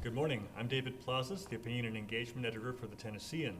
Good morning. I'm David Plazas, the Opinion and Engagement Editor for the Tennessean.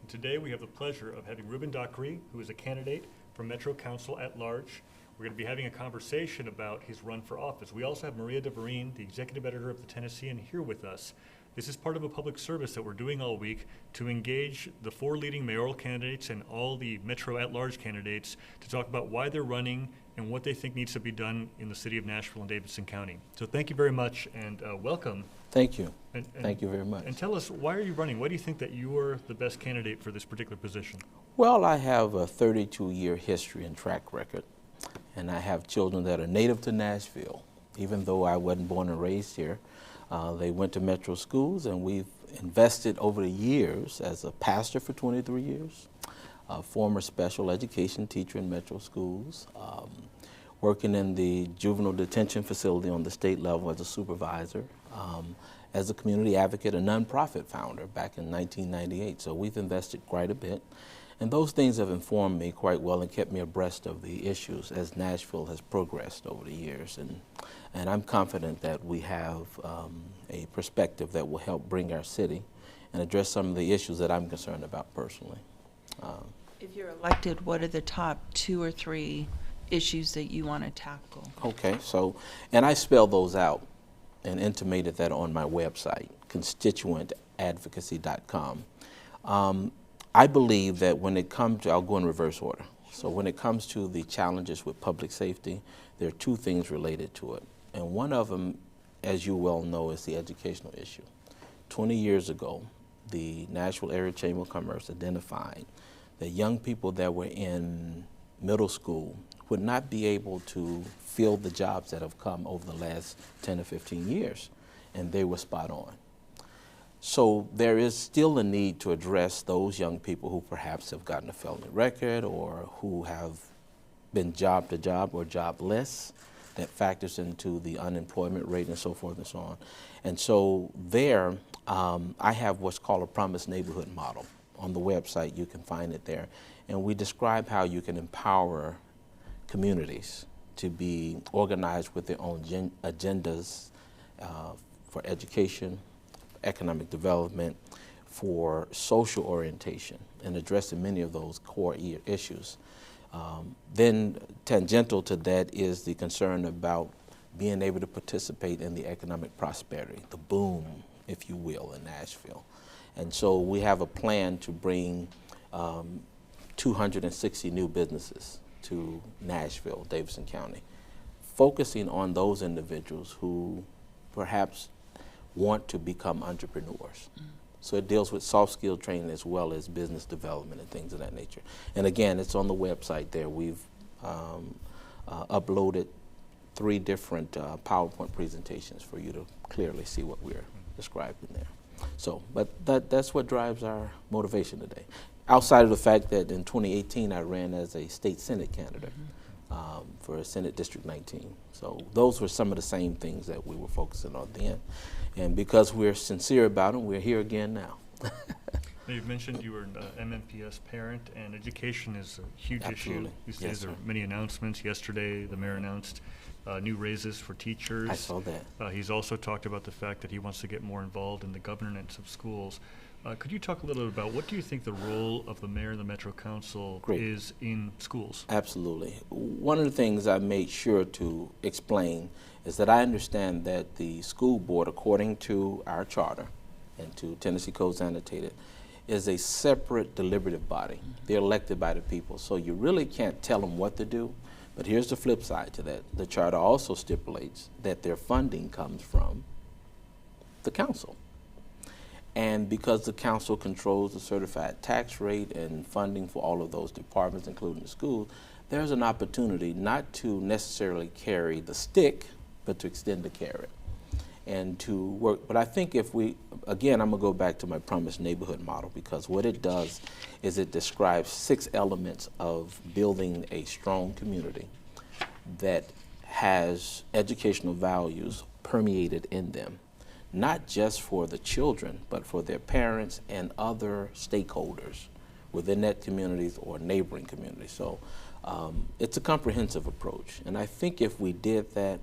And today we have the pleasure of having Reuben Dockery, who is a candidate for Metro Council at Large. We're going to be having a conversation about his run for office. We also have Maria DeVarine, the Executive Editor of the Tennessean, here with us. This is part of a public service that we're doing all week to engage the four leading mayoral candidates and all the Metro at-large candidates to talk about why they're running and what they think needs to be done in the city of Nashville and Davidson County. So thank you very much and welcome. Thank you. And Thank you very much. And tell us, why are you running? Why do you think that you are the best candidate for this particular position? Well, I have a 32-year history and track record, and I have children that are native to Nashville. Even though I wasn't born and raised here, they went to Metro schools, and we've invested over the years as a pastor for 23 years, a former special education teacher in Metro schools, working in the juvenile detention facility on the state level as a supervisor, as a community advocate, a nonprofit founder back in 1998. So we've invested quite a bit. And those things have informed me quite well and kept me abreast of the issues as Nashville has progressed over the years. And I'm confident that we have a perspective that will help bring our city and address some of the issues that I'm concerned about personally. If you're elected, what are the top 2 or 3 issues that you want to tackle? Okay, so, and I spelled those out and intimated that on my website, constituentadvocacy.com. I believe that when it comes to, I'll go in reverse order. So when it comes to the challenges with public safety, there are 2 things related to it. And one of them, as you well know, is the educational issue. 20 years ago, the Nashville Area Chamber of Commerce identified that young people that were in middle school would not be able to fill the jobs that have come over the last 10 or 15 years, and they were spot on. So there is still a need to address those young people who perhaps have gotten a felony record or who have been job to job or jobless. That factors into the unemployment rate and so forth and so on. And so there, I have what's called a promised neighborhood model. On the website, you can find it there. And we describe how you can empower communities to be organized with their own agendas for education, economic development, for social orientation, and addressing many of those core issues. Then tangential to that is the concern about being able to participate in the economic prosperity, the boom, if you will, in Nashville. And so we have a plan to bring 260 new businesses to Nashville, Davidson County, focusing on those individuals who perhaps want to become entrepreneurs. So it deals with soft skill training as well as business development and things of that nature. And again, it's on the website there. We've uploaded 3 different PowerPoint presentations for you to clearly see what we're describing there. So, but that's what drives our motivation today. Outside of the fact that in 2018 I ran as a state Senate candidate for Senate District 19. So those were some of the same things that we were focusing on then. And because we're sincere about them, we're here again now. Now, you've mentioned you were an MMPS parent, and education is a huge Absolutely. issue. These days there are many announcements. Yesterday, the mayor announced new raises for teachers. I saw that. He's also talked about the fact that he wants to get more involved in the governance of schools. Could you talk a little bit about what do you think the role of the mayor and the Metro Council is in schools? Absolutely. One of the things I made sure to explain is that I understand that the school board, according to our charter and to Tennessee Codes Annotated, is a separate deliberative body. They're elected by the people, so you really can't tell them what to do. But here's the flip side to that. The charter also stipulates that their funding comes from the council. And because the council controls the certified tax rate and funding for all of those departments, including the schools, there's an opportunity not to necessarily carry the stick, but to extend the carrot and to work. But I think if we, again, I'm gonna go back to my promised neighborhood model, because what it does is it describes 6 elements of building a strong community that has educational values permeated in them, not just for the children, but for their parents and other stakeholders within that community or neighboring community. So it's a comprehensive approach. And I think if we did that,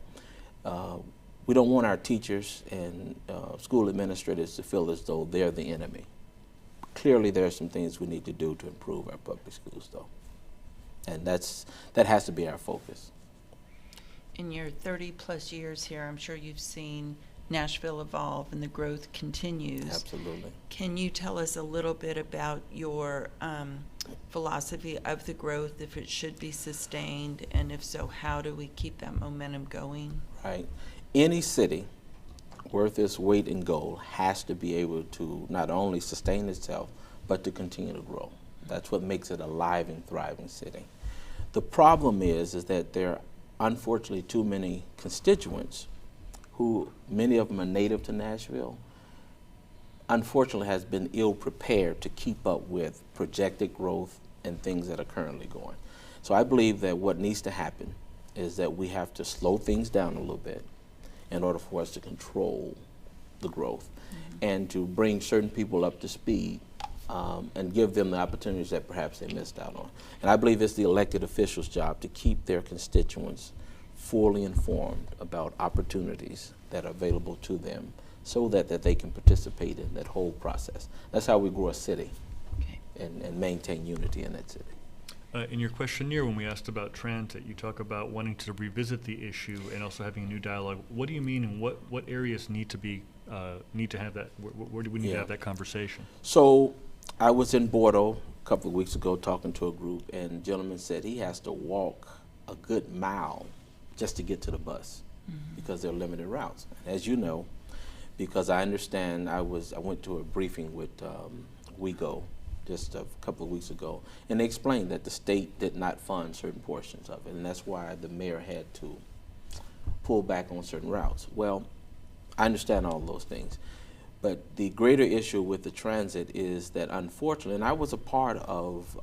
we don't want our teachers and school administrators to feel as though they're the enemy. Clearly, there are some things we need to do to improve our public schools, though. And that has to be our focus. In your 30-plus years here, I'm sure you've seen Nashville evolve and the growth continues. Absolutely. Can you tell us a little bit about your philosophy of the growth, if it should be sustained, and if so, how do we keep that momentum going? Right. Any city worth its weight in gold has to be able to not only sustain itself, but to continue to grow. That's what makes it a live and thriving city. The problem is that there are unfortunately too many constituents who, many of them are native to Nashville, unfortunately has been ill prepared to keep up with projected growth and things that are currently going. So I believe that what needs to happen is that we have to slow things down a little bit in order for us to control the growth and to bring certain people up to speed and give them the opportunities that perhaps they missed out on. And I believe it's the elected officials' job to keep their constituents fully informed about opportunities that are available to them so that they can participate in that whole process. That's how we grow a city and maintain unity in that city. In your questionnaire, when we asked about transit, you talk about wanting to revisit the issue and also having a new dialogue. What do you mean, and what areas need to have that? Where do we need to have that conversation? So I was in Bordeaux a couple of weeks ago talking to a group, and the gentleman said he has to walk a good mile just to get to the bus because they're limited routes. As you know, because I understand, I went to a briefing with WeGo just a couple of weeks ago, and they explained that the state did not fund certain portions of it, and that's why the mayor had to pull back on certain routes. Well, I understand all those things, but the greater issue with the transit is that unfortunately, and I was a part of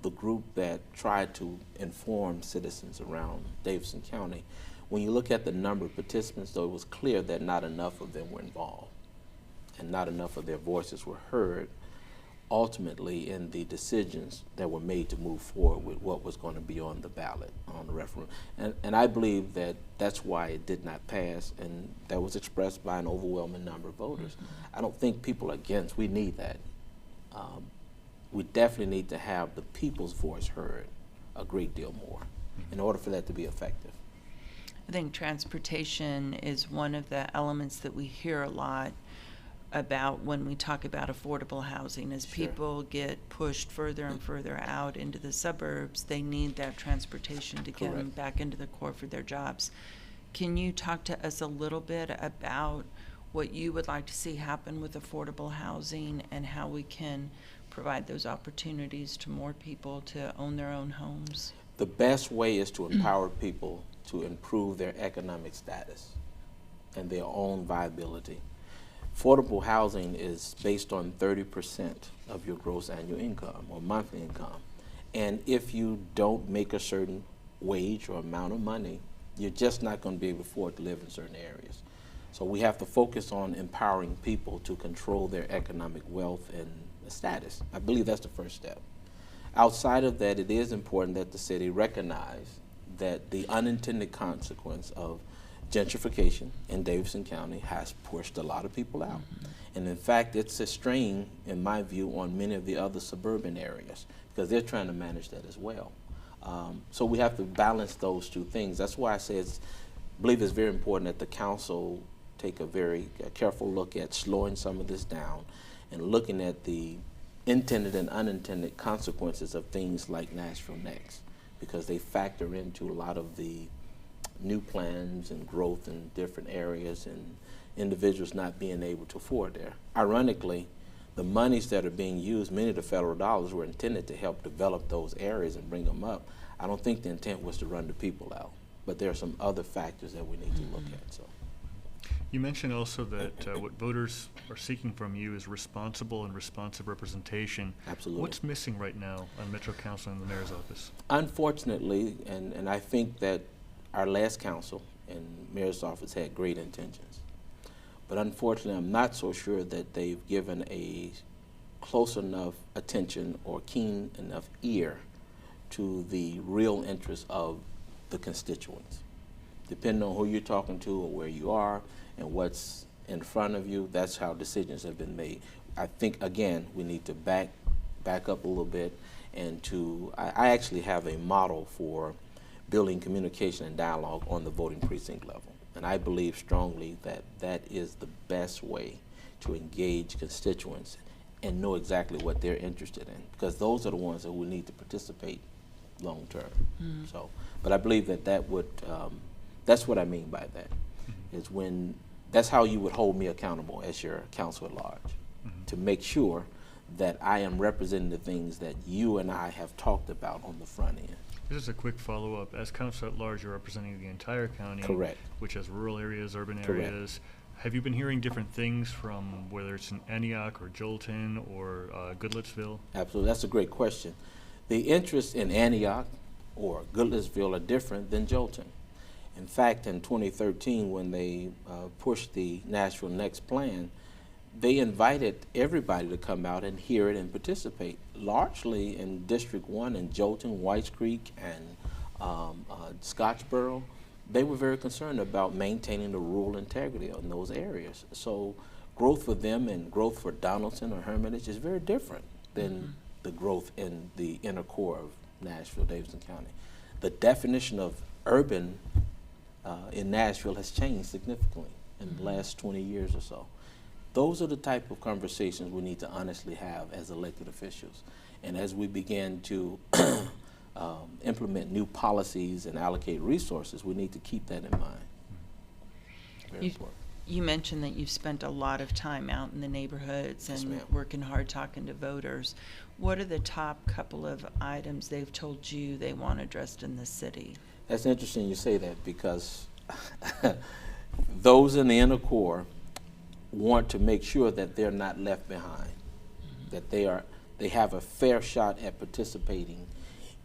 the group that tried to inform citizens around Davidson County. When you look at the number of participants, though, it was clear that not enough of them were involved and not enough of their voices were heard ultimately in the decisions that were made to move forward with what was going to be on the ballot, on the referendum. And I believe that that's why it did not pass, and that was expressed by an overwhelming number of voters. I don't think people are against, we need that. We definitely need to have the people's voice heard a great deal more in order for that to be effective. I think transportation is one of the elements that we hear a lot about when we talk about affordable housing. As people get pushed further and further out into the suburbs, they need that transportation to get them back into the core for their jobs. Can you talk to us a little bit about what you would like to see happen with affordable housing and how we can provide those opportunities to more people to own their own homes? The best way is to empower people to improve their economic status and their own viability. Affordable housing is based on 30% of your gross annual income or monthly income. And if you don't make a certain wage or amount of money, you're just not going to be able to afford to live in certain areas. So we have to focus on empowering people to control their economic wealth and status. I believe that's the first step. Outside of that, it is important that the city recognize that the unintended consequence of gentrification in Davidson County has pushed a lot of people out. And in fact, it's a strain, in my view, on many of the other suburban areas because they're trying to manage that as well. So we have to balance those two things. That's why I say believe it's very important that the council take a very careful look at slowing some of this down and looking at the intended and unintended consequences of things like Nashville Next, because they factor into a lot of the new plans and growth in different areas and individuals not being able to afford there. Ironically, the monies that are being used, many of the federal dollars were intended to help develop those areas and bring them up. I don't think the intent was to run the people out, but there are some other factors that we need to look at. So, you mentioned also that what voters are seeking from you is responsible and responsive representation. Absolutely. What's missing right now on Metro Council and the mayor's office? Unfortunately, and I think that our last council and mayor's office had great intentions, but unfortunately I'm not so sure that they've given a close enough attention or keen enough ear to the real interests of the constituents. Depending on who you're talking to or where you are and what's in front of you, that's how decisions have been made. I think, again, we need to back up a little bit and I actually have a model for building communication and dialogue on the voting precinct level. And I believe strongly that that is the best way to engage constituents and know exactly what they're interested in, because those are the ones that will need to participate long term. So, but I believe that would, that's what I mean by that, is when, that's how you would hold me accountable as your council at large, to make sure that I am representing the things that you and I have talked about on the front end. Just a quick follow-up. As council at large, you're representing the entire county. Correct. Which has rural areas, urban Correct. areas. Have you been hearing different things from whether it's in Antioch or Jolton or Goodlettsville? Absolutely, that's a great question. The interests in Antioch or Goodlettsville are different than Jolton. In fact, in 2013, when they pushed the Nashville Next plan, they invited everybody to come out and hear it and participate. Largely in District 1 in Jolton, Whites Creek, and Scottsboro, they were very concerned about maintaining the rural integrity in those areas. So growth for them and growth for Donaldson or Hermitage is very different than the growth in the inner core of Nashville, Davidson County. The definition of urban in Nashville has changed significantly in the last 20 years or so. Those are the type of conversations we need to honestly have as elected officials. And as we begin to implement new policies and allocate resources, we need to keep that in mind. Very important. You mentioned that you've spent a lot of time out in the neighborhoods Yes, and ma'am. working hard talking to voters. What are the top couple of items they've told you they want addressed in the city? That's interesting you say that, because those in the inner core want to make sure that they're not left behind, that they have a fair shot at participating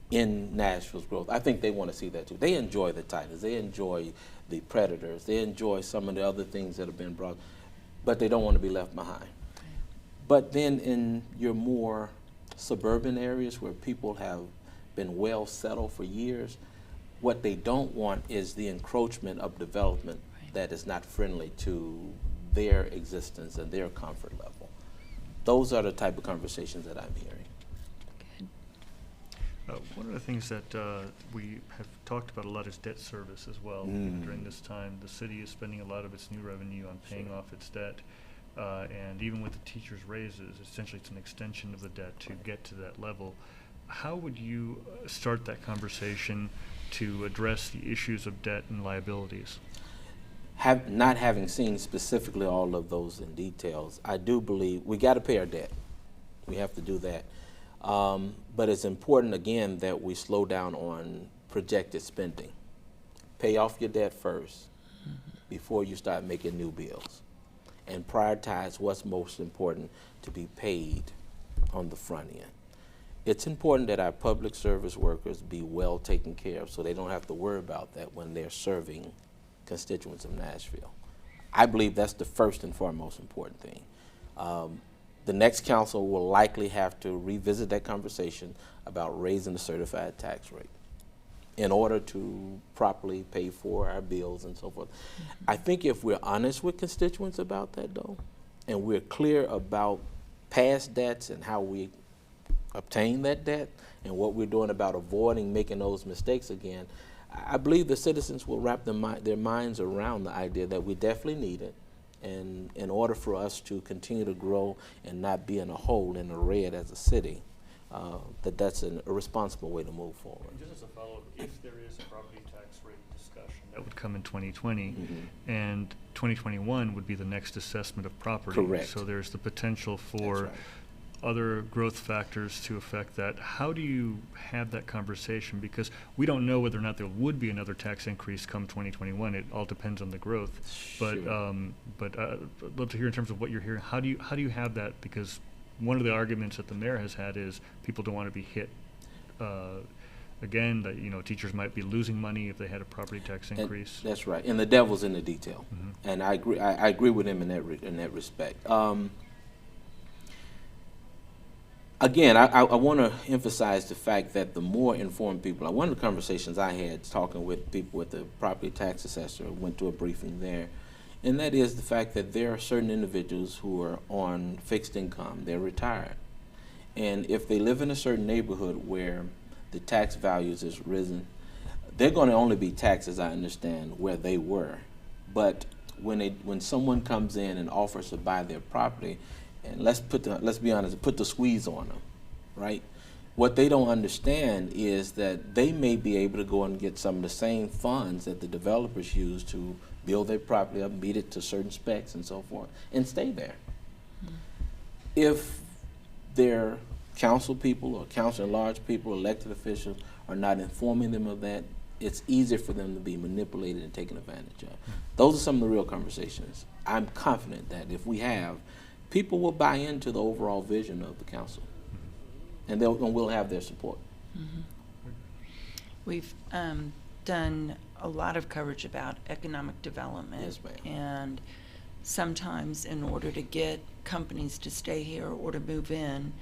in Nashville's growth. I think they want to see that too. They enjoy the Titans, they enjoy the Predators, they enjoy some of the other things that have been brought, but they don't want to be left behind. But then in your more suburban areas where people have been well settled for years, what they don't want is the encroachment of development that is not friendly to their existence and their comfort level. Those are the type of conversations that I'm hearing. One of the things that we have talked about a lot is debt service as well. During this time, the city is spending a lot of its new revenue on paying off its debt. And even with the teachers' raises, essentially it's an extension of the debt to get to that level. How would you start that conversation to address the issues of debt and liabilities? Not having seen specifically all of those in details, I do believe we got to pay our debt. We have to do that. But it's important, again, that we slow down on projected spending. Pay off your debt first before you start making new bills, and prioritize what's most important to be paid on the front end. It's important that our public service workers be well taken care of so they don't have to worry about that when they're serving constituents of Nashville. I believe that's the first and foremost important thing. The next council will likely have to revisit that conversation about raising the certified tax rate in order to properly pay for our bills and so forth. I think if we're honest with constituents about that, though, and we're clear about past debts and how we obtain that debt and what we're doing about avoiding making those mistakes again, I believe the citizens will wrap their minds around the idea that we definitely need it, and in order for us to continue to grow and not be in a hole in the red as a city, that's a responsible way to move forward. And just as a follow-up, if there is a property tax rate discussion that would come in 2020, and 2021 would be the next assessment of property. Correct. So there's the potential for That's right. other growth factors to affect that. How do you have that conversation? Because we don't know whether or not there would be another tax increase come 2021. It all depends on the growth. But Sure. I'd love to hear in terms of what you're hearing. How do you have that? Because one of the arguments that the mayor has had is people don't want to be hit again. That teachers might be losing money if they had a property tax increase. And that's right. And the devil's in the detail. And I agree. I agree with him in that respect. Again, I want to emphasize the fact that the more informed people, one of the conversations I had talking with people with the property tax assessor, went to a briefing there, and that is the fact that there are certain individuals who are on fixed income, they're retired. And if they live in a certain neighborhood where the tax values has risen, they're going to only be taxed, as I understand, where they were. But when someone comes in and offers to buy their property, and let's be honest, put the squeeze on them, right? What they don't understand is that they may be able to go and get some of the same funds that the developers use to build their property up, meet it to certain specs and so forth, and stay there. Mm-hmm. If their council people or council at large people, elected officials, are not informing them of that, it's easier for them to be manipulated and taken advantage of. Mm-hmm. Those are some of the real conversations. I'm confident that if we have, people will buy into the overall vision of the council, and we'll have their support. Mm-hmm. We've done a lot of coverage about economic development. Yes, ma'am. And sometimes in order to get companies to stay here or to move in,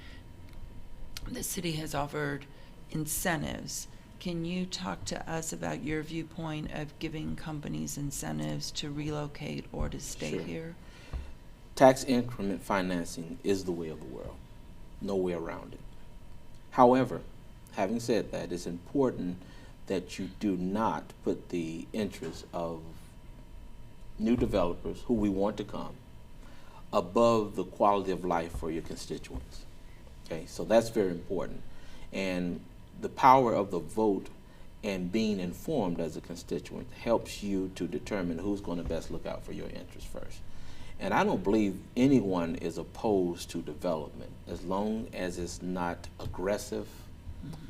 the city has offered incentives. Can you talk to us about your viewpoint of giving companies incentives to relocate or to stay Sure. here? Tax increment financing is the way of the world. No way around it. However, having said that, it's important that you do not put the interests of new developers who we want to come above the quality of life for your constituents. Okay, so that's very important. And the power of the vote and being informed as a constituent helps you to determine who's going to best look out for your interests first. And I don't believe anyone is opposed to development as long as it's not aggressive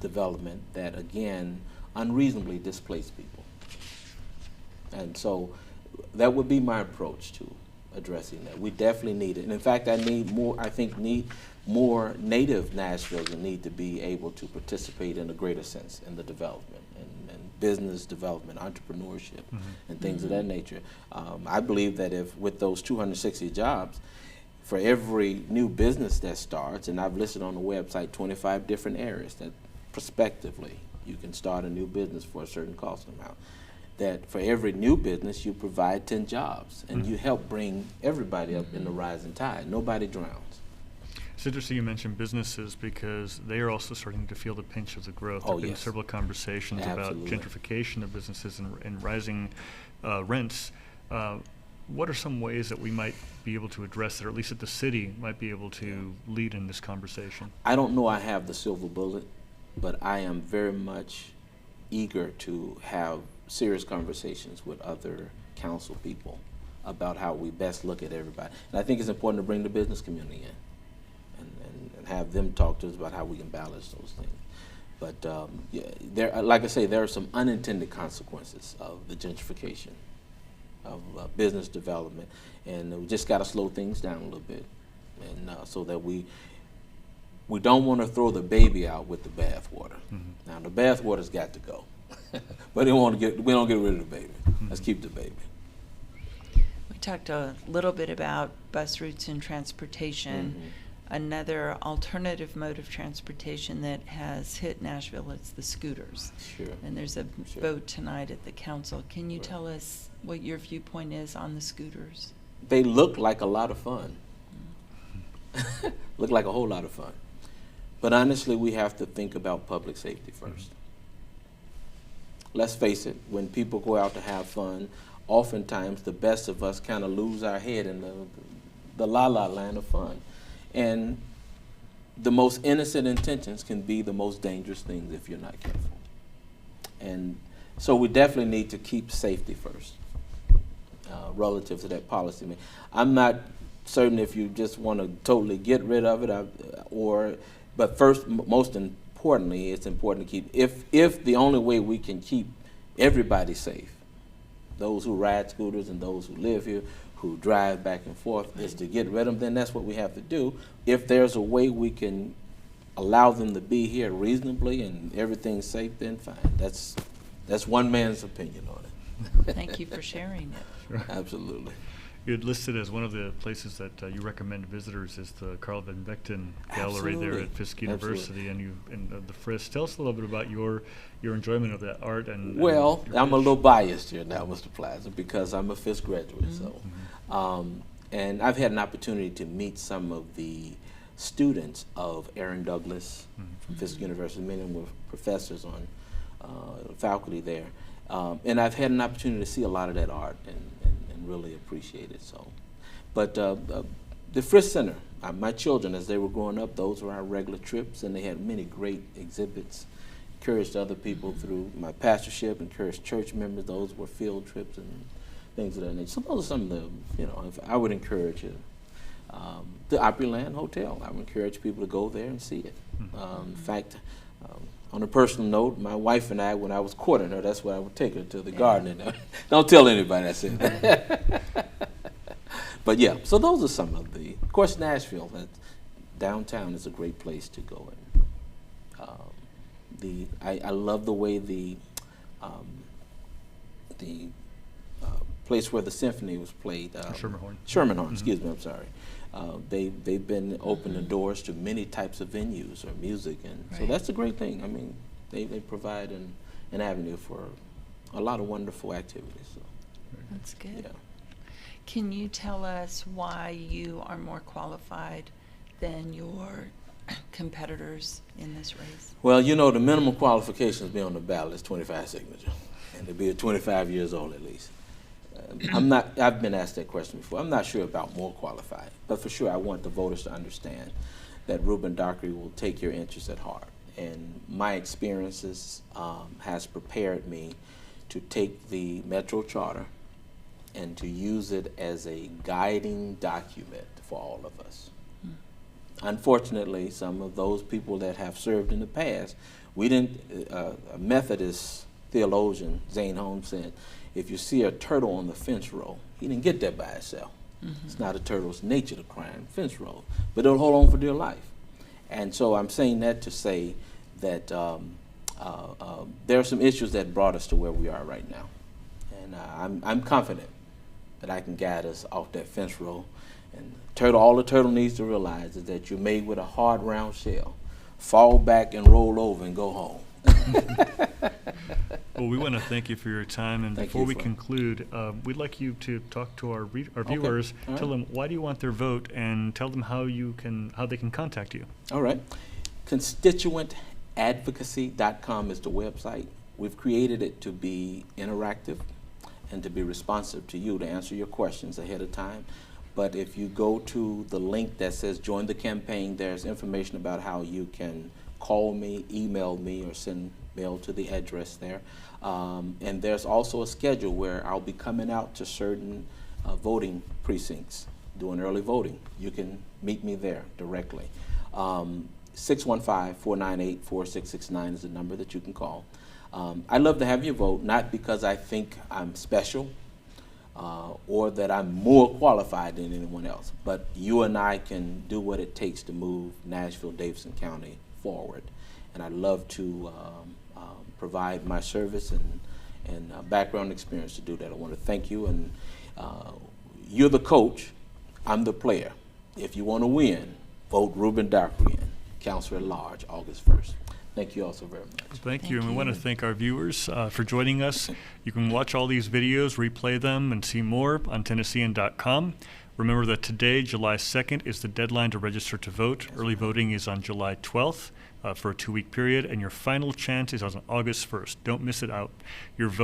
development that, again, unreasonably displace people. And so that would be my approach to addressing that. We definitely need it. And in fact, I think more native Nashvilleans need to be able to participate in a greater sense in the development and business development, entrepreneurship, and things of that nature. I believe that if with those 260 jobs, for every new business that starts, and I've listed on the website 25 different areas that prospectively you can start a new business for a certain cost amount, that for every new business you provide 10 jobs, and you help bring everybody up in the rising tide. Nobody drowns. It's interesting you mentioned businesses because they are also starting to feel the pinch of the growth. There have been several conversations Absolutely. about gentrification of businesses and rising rents. What are some ways that we might be able to address that, or at least that the city might be able to lead in this conversation? I don't know I have the silver bullet, but I am very much eager to have serious conversations with other council people about how we best look at everybody. And I think it's important to bring the business community in and have them talk to us about how we can balance those things. But there, like I say, there are some unintended consequences of the gentrification of business development, and we just got to slow things down a little bit, and so that we don't want to throw the baby out with the bathwater. Now the bathwater's got to go, but we don't get rid of the baby. Let's keep the baby. We talked a little bit about bus routes and transportation. Another alternative mode of transportation that has hit Nashville, it's the scooters. Sure. And there's a vote tonight at the council. Can you tell us what your viewpoint is on the scooters? They look like a lot of fun. Look like a whole lot of fun. But honestly, we have to think about public safety first. Let's face it, when people go out to have fun, oftentimes the best of us kind of lose our head in the la-la land of fun. And the most innocent intentions can be the most dangerous things if you're not careful. And so we definitely need to keep safety first relative to that policy. I'm not certain if you just want to totally get rid of it, but first, most importantly, it's important to keep, if the only way we can keep everybody safe, those who ride scooters and those who live here, who drive back and forth, is to get rid of them, then that's what we have to do. If there's a way we can allow them to be here reasonably and everything's safe, then fine. That's one man's opinion on it. Thank you for sharing it. Absolutely. You had listed as one of the places that you recommend visitors is the Carl Van Vechten Gallery there Absolutely. at Fisk Absolutely. University, and the Frisk. Tell us a little bit about your enjoyment of that art and. Well, and I'm a little biased here now, Mr. Plaza, because I'm a Fisk graduate. Mm-hmm. So, and I've had an opportunity to meet some of the students of Aaron Douglas from Fisk University. Many of them were professors on faculty there, and I've had an opportunity to see a lot of that art and really appreciate it. So, but the Frisk Center, my children, as they were growing up, those were our regular trips, and they had many great exhibits. Encouraged other people through my pastorship, encouraged church members. Those were field trips and things of that nature. So those are some of the, if I would encourage you. The Opryland Hotel, I would encourage people to go there and see it. In fact, on a personal note, my wife and I, when I was courting her, that's where I would take her to the garden. And don't tell anybody I said that. But yeah, so those are some of of course, Nashville, downtown is a great place to go. And I love the way the place where the symphony was played. Sherman Horn, excuse me, I'm sorry. They've been open the doors to many types of venues or music, and so that's a great thing. I mean, they provide an avenue for a lot of wonderful activities. So. That's good. Yeah. Can you tell us why you are more qualified than your competitors in this race? Well, the minimum qualifications to be on the ballot is 25 signatures, and to be at 25 years old at least. I've been asked that question before. I'm not sure about more qualified, but for sure I want the voters to understand that Reuben Dockery will take your interests at heart. And my experiences has prepared me to take the Metro Charter and to use it as a guiding document for all of us. Unfortunately, some of those people that have served in the past, we didn't, a Methodist theologian, Zane Holmes, said, if you see a turtle on the fence row, he didn't get there by itself. It's not a turtle's nature to climb fence rows, but it'll hold on for dear life. And so I'm saying that to say that there are some issues that brought us to where we are right now. And I'm confident that I can guide us off that fence row. And all the turtle needs to realize is that you're made with a hard, round shell. Fall back and roll over and go home. Well, we want to thank you for your time, and before we conclude, we'd like you to talk to our viewers. All tell right. them why do you want their vote, and tell them how they can contact you. All right. Constituentadvocacy.com is the website. We've created it to be interactive and to be responsive to you, to answer your questions ahead of time. But if you go to the link that says join the campaign, there's information about how you can call me, email me, or send mail to the address there. And there's also a schedule where I'll be coming out to certain voting precincts doing early voting. You can meet me there directly. 615-498-4669 is the number that you can call. I'd love to have you vote, not because I think I'm special or that I'm more qualified than anyone else, but you and I can do what it takes to move Nashville, Davidson County forward. And I'd love to provide my service and background experience to do that. I want to thank you, and you're the coach, I'm the player. If you want to win, vote Reuben Dockery in, Councilor at Large, August 1st. Thank you all so very much. Thank you, and we want to thank our viewers for joining us. You can watch all these videos, replay them, and see more on Tennessean.com. Remember that today, July 2nd, is the deadline to register to vote. Early voting is on July 12th for a 2-week period, and your final chance is on August 1st. Don't miss it out. Your vote